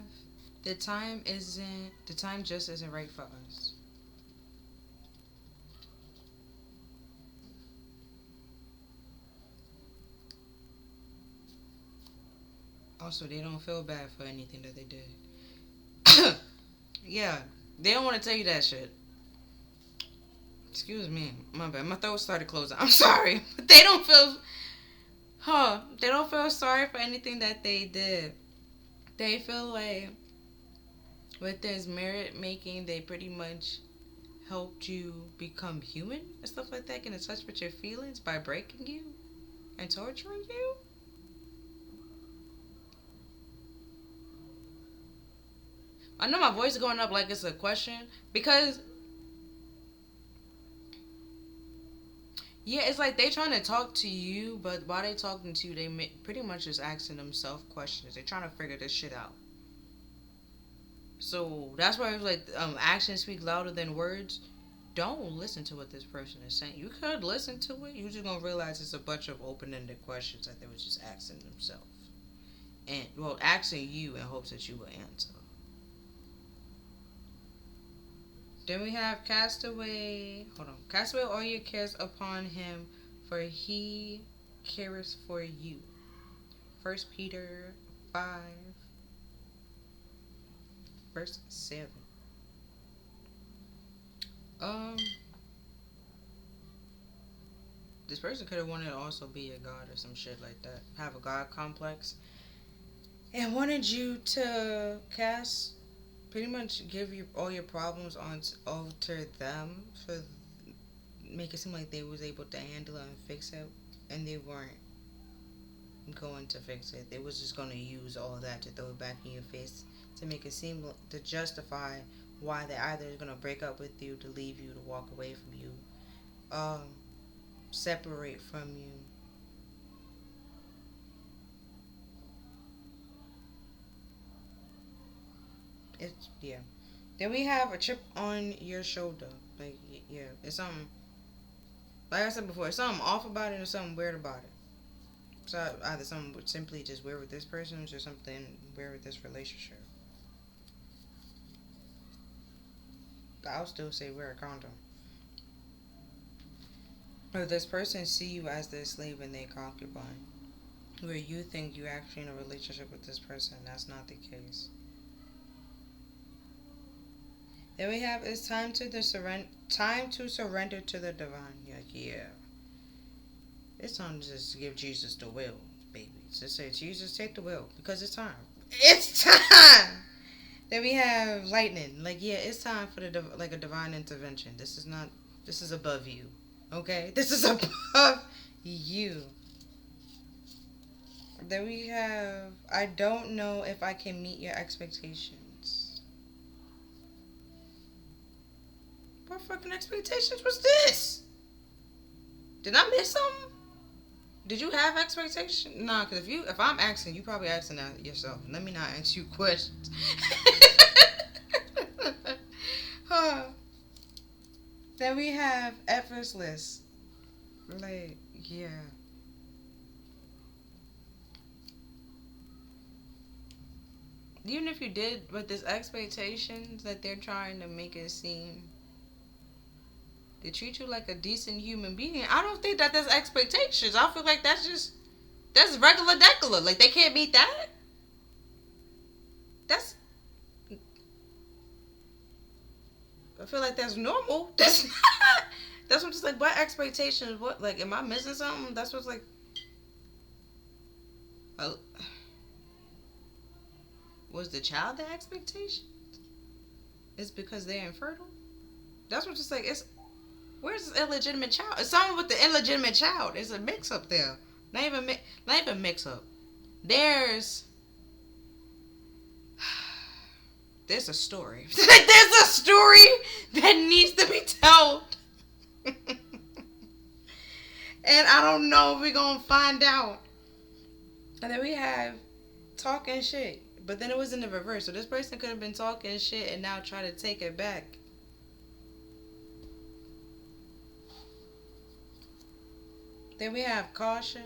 A: the time just isn't right for us. Also, they don't feel bad for anything that they did. Yeah, they don't want to tell you that shit. Excuse me, my bad. My throat started closing. I'm sorry, but they don't feel, They don't feel sorry for anything that they did. They feel like with this merit making, they pretty much helped you become human and stuff like that, get in touch with your feelings by breaking you and torturing you. I know my voice is going up like it's a question because yeah, it's like they trying to talk to you, but while they talking to you, they pretty much just asking themselves questions. They're trying to figure this shit out. So that's why it's like actions speak louder than words. Don't listen to what this person is saying. You could listen to it. You're just gonna realize it's a bunch of open-ended questions that they was just asking themselves, and well, asking you in hopes that you will answer. Then we have Castaway. Hold on. Castaway all your cares upon him, for he cares for you. First Peter 5, verse 7. Um, this person could have wanted to also be a god or some shit like that. Have a god complex. And wanted you to cast, pretty much give you all your problems on over them, for make it seem like they was able to handle it and fix it, and they weren't going to fix it. They was just going to use all that to throw it back in your face, to make it seem, to justify why they either going to break up with you, to leave you, to walk away from you, um, separate from you. It's yeah. Then we have a chip on your shoulder. Like yeah, it's something. Like I said before, it's something off about it or something weird about it. So either something simply just weird with this person, or something weird with this relationship. I'll still say wear a condom. Or this person see you as their slave and their concubine, where you think you're actually in a relationship with this person. That's not the case. Then we have it's time to surrender to the divine. Yeah. It's time to just give Jesus the will, baby. Just say, Jesus, take the will, because it's time. It's time. Then we have lightning. Like, yeah, it's time for like a divine intervention. This is not. This is above you. Okay, this is above you. Then we have, I don't know if I can meet your expectations. What fucking expectations was this? Did I miss something? Did you have expectations? Nah, because if I'm asking, you probably asking that yourself. Let me not ask you questions. Huh. Then we have effortless. Like, yeah. Even if you did, with this expectations that they're trying to make it seem, they treat you like a decent human being. I don't think that there's expectations. I feel like that's regular degular. Like, they can't meet that. That's, I feel like that's normal. That's not, that's what I'm just like, what expectations? What, like, am I missing something? That's what's like, uh, was the child the expectation? It's because they're infertile? That's what just like, it's, where's this illegitimate child? It's something with the illegitimate child. There's a mix up there. Not even mix up. There's a story. There's a story that needs to be told. And I don't know if we're going to find out. And then we have talking shit. But then it was in the reverse. So this person could have been talking shit and now try to take it back. Then we have caution.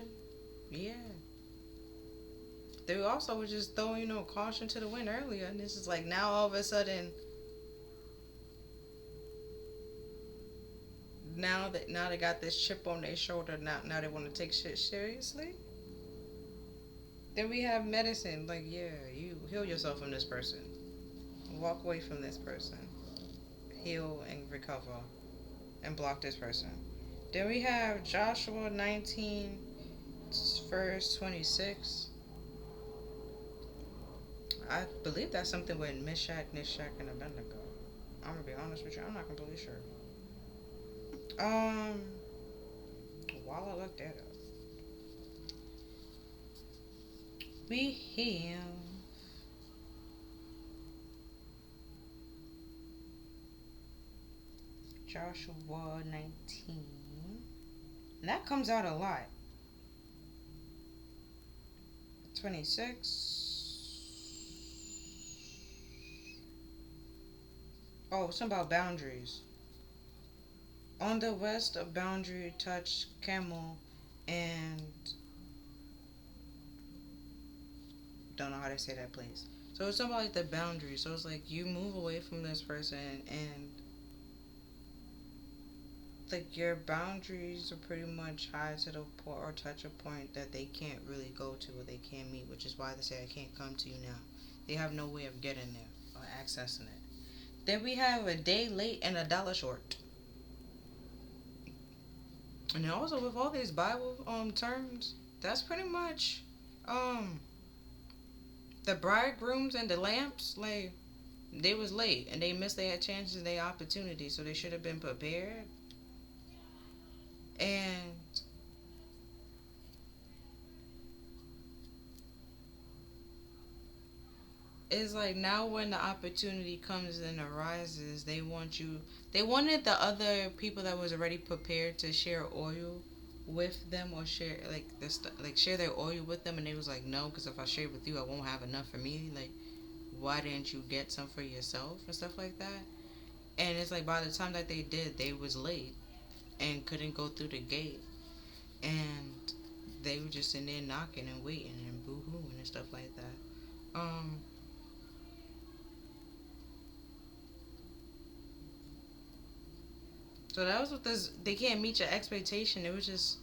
A: Yeah. They also were just throwing, caution to the wind earlier. And this is like now all of a sudden, now they got this chip on their shoulder. Now they want to take shit seriously. Then we have medicine. Like, yeah, you heal yourself from this person. Walk away from this person. Heal and recover. And block this person. Then we have Joshua 19, verse 26. I believe that's something with Meshach, Nishach, and Abednego. I'm gonna be honest with you, I'm not completely sure. While I look that up, we have Joshua 19. And that comes out a lot. 26. Oh, something about boundaries. On the west, a boundary touched Camel and don't know how to say that place. So it's something like the boundary. So it's like you move away from this person and like your boundaries are pretty much high to the point or touch a point that they can't really go to or they can't meet, which is why they say I can't come to you now. They have no way of getting there or accessing it. Then we have a day late and a dollar short. And then also with all these Bible terms, that's pretty much the bridegrooms and the lamps, like they was late and they missed their chances and their opportunities, so they should have been prepared. And it's like now when the opportunity comes and arises, they wanted the other people that was already prepared to share oil with them or share like share their oil with them, and they was like, no, because if I share with you I won't have enough for me. Like, why didn't you get some for yourself and stuff like that? And it's like by the time that they did, they was late and couldn't go through the gate, and they were just in there knocking and waiting and boo-hooing and stuff like that. So that was what this. They can't meet your expectation. It was just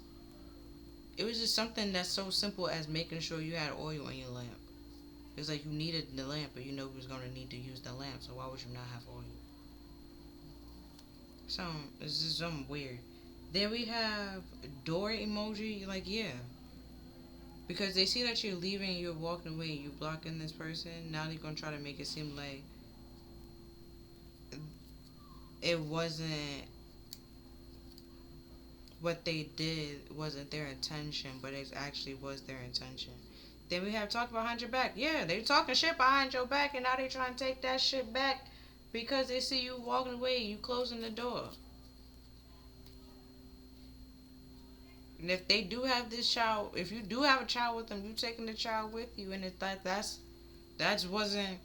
A: something that's so simple as making sure you had oil in your lamp. It's like you needed the lamp, but you know you was gonna need to use the lamp. So why would you not have oil? So it's just something weird. Then we have door emoji. Like, yeah, because they see that you're leaving, you're walking away, you're blocking this person. Now they're gonna try to make it seem like it wasn't what they did wasn't their intention, but it actually was their intention. Then we have talk behind your back. Yeah, they talking shit behind your back, and now they trying to take that shit back because they see you walking away, you closing the door. And if they do have this child, if you do have a child with them, you taking the child with you, and it's like that's wasn't.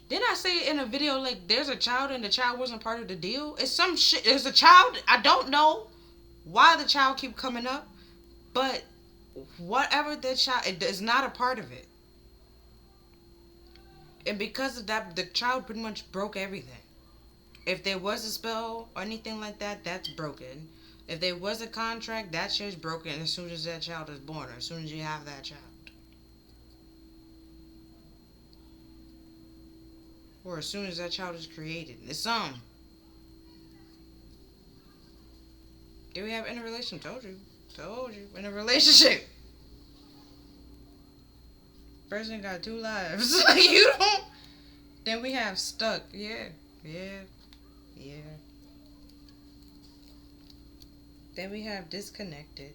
A: Didn't I say in a video like there's a child and the child wasn't part of the deal? It's some shit. There's a child. I don't know why the child keep coming up, but whatever the child, it is not a part of it. And because of that, the child pretty much broke everything. If there was a spell or anything like that, that's broken. If there was a contract, that shit's broken as soon as that child is born, or as soon as you have that child. Or as soon as that child is created. It's some. Do we have in a relationship? Told you. Told you. In a relationship. Person got two lives. You don't. Then we have stuck. Yeah. Yeah. Yeah. Then we have disconnected.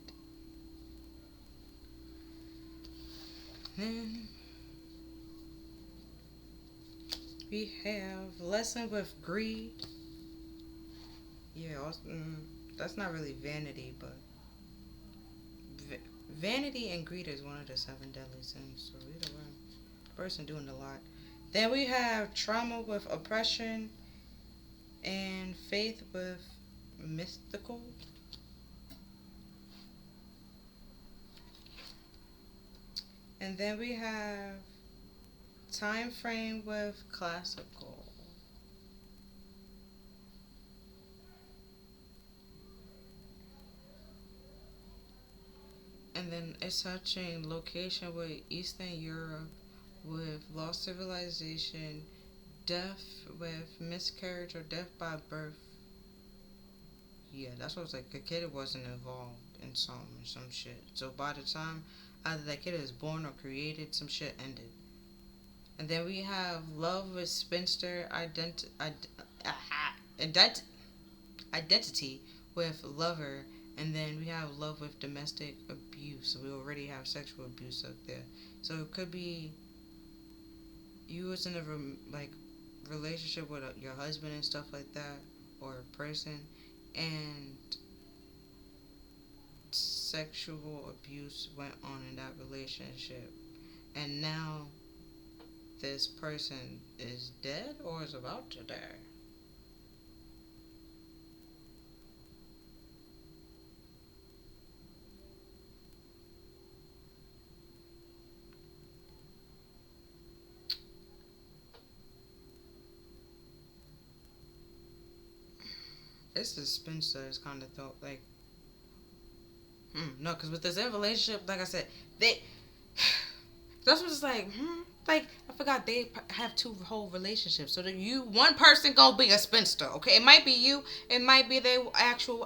A: Then we have lesson with greed. Yeah, also, that's not really vanity, but vanity and greed is one of the seven deadly sins. So either way, person doing a lot. Then we have trauma with oppression and faith with mystical. And then we have time frame with classical. And then it's touching location with Eastern Europe, with lost civilization, death with miscarriage or death by birth. Yeah, that's what it's like. The kid wasn't involved in some shit. So by the time either that kid is born or created, some shit ended. And then we have love with spinster identity with lover, and then we have love with domestic abuse. So we already have sexual abuse up there. So it could be you was in a relationship with your husband and stuff like that, or a person, and sexual abuse went on in that relationship, and now this person is dead or is about to die. It's the Spencer is kind of thought like, no, because with this relationship, like I said, they that's what it's like. Like I forgot they have two whole relationships. So that one person gonna be a spinster. Okay, it might be you. It might be their actual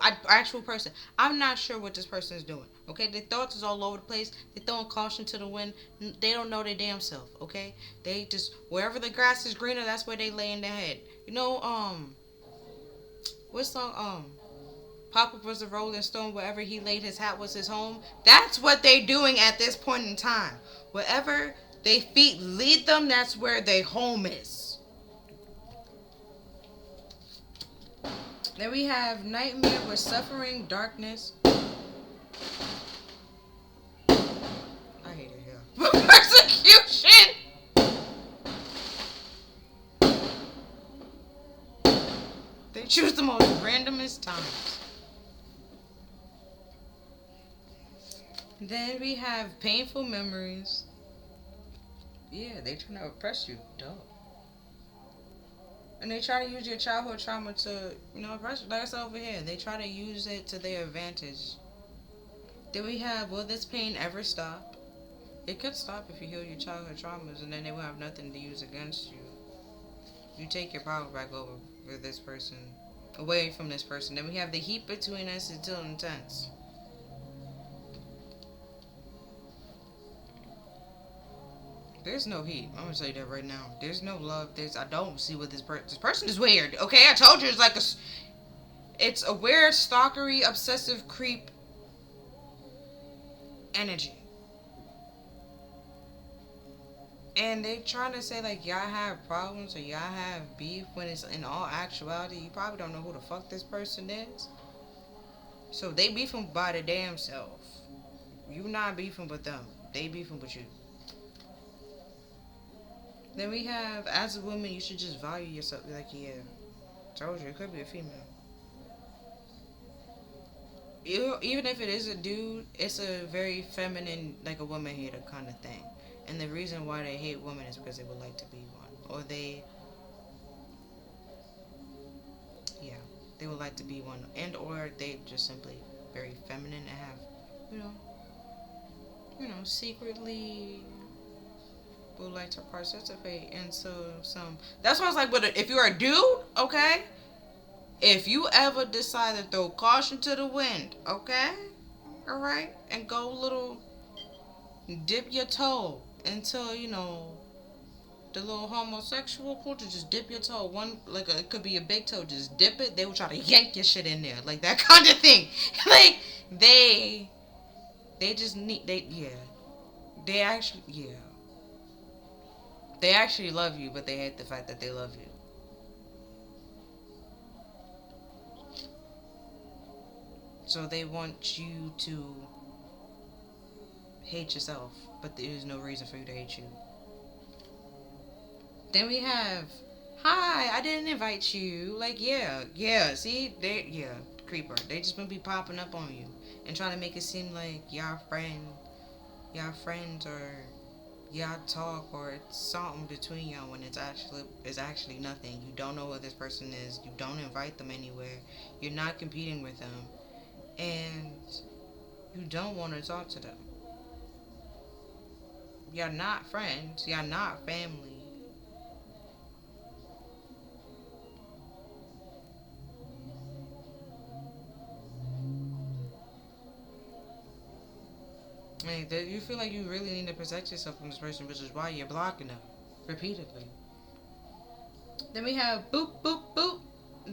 A: person. I'm not sure what this person is doing. Okay, their thoughts is all over the place. They throwing caution to the wind. They don't know their damn self. Okay, they just wherever the grass is greener, that's where they laying their head. You know, what song? Papa was a Rolling Stone. Wherever he laid his hat was his home. That's what they doing at this point in time. Wherever they feet lead them, that's where their home is. Then we have nightmare with suffering, darkness. I hate it here. Persecution. They choose the most randomest times. Then we have painful memories. Yeah, they trying to oppress you. Duh. And they try to use your childhood trauma to, like I said over here, they try to use it to their advantage. Then we have, will this pain ever stop? It could stop if you heal your childhood traumas, and then they will have nothing to use against you. You take your power back over for this person, away from this person. Then we have the heat between us is still intense. There's no heat. I'm gonna tell you that right now. There's no love. I don't see what this person is weird. Okay, I told you it's a weird stalkery, obsessive creep energy. And they trying to say like y'all have problems or y'all have beef when it's in all actuality you probably don't know who the fuck this person is. So they beefing by the damn self. You not beefing with them. They beefing with you. Then we have, as a woman, you should just value yourself. Be like, yeah, told you, it could be a female. Even if it is a dude, it's a very feminine, like a woman hater kind of thing. And the reason why they hate women is because they would like to be one. Or yeah, they would like to be one. And or they just simply very feminine and have, you know, secretly would like to participate into some. That's why I was like, but if you're a dude, okay, if you ever decide to throw caution to the wind, okay, all right, and go a little, dip your toe into, the little homosexual culture, just dip your toe. It could be a big toe, just dip it. They will try to yank your shit in there, like that kind of thing. Like they just need they actually they actually love you, but they hate the fact that they love you. So they want you to hate yourself, but there is no reason for you to hate you. Then we have, hi, I didn't invite you. Like, yeah, see, creeper. They just gonna be popping up on you and trying to make it seem like y'all friends, or y'all talk, or it's something between y'all when it's actually nothing. You don't know who this person is. You don't invite them anywhere. You're not competing with them, and you don't want to talk to them. Y'all not friends. Y'all not family. Like, you feel like you really need to protect yourself from this person, which is why you're blocking them repeatedly. Then we have boop, boop, boop.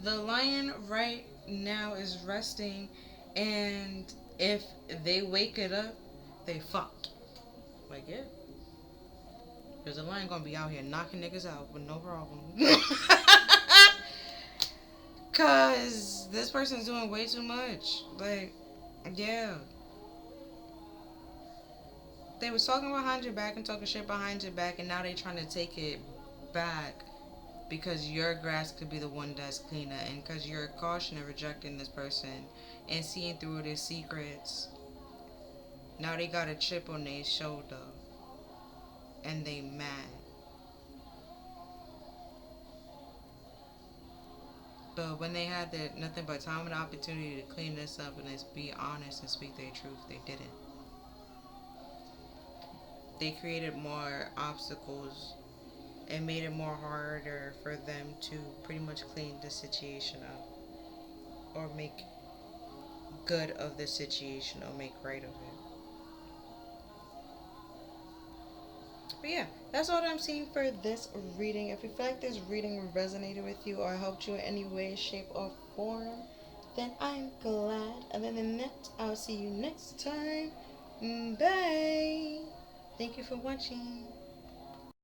A: The lion right now is resting, and if they wake it up, they fucked. Like, yeah. Because the lion gonna be out here knocking niggas out with no problem. Because this person's doing way too much. Like, yeah. They was talking behind your back and talking shit behind your back, and now they trying to take it back because your grass could be the one that's cleaner, and because you're caution of rejecting this person and seeing through their secrets. Now they got a chip on their shoulder and they mad. But when they had nothing but time and opportunity to clean this up and just be honest and speak their truth, they didn't. They created more obstacles and made it more harder for them to pretty much clean the situation up or make good of the situation or make right of it. But yeah, that's all that I'm seeing for this reading. If you feel like this reading resonated with you or helped you in any way, shape, or form, then I'm glad. Other than that, I'll see you next time. Bye. Thank you for watching.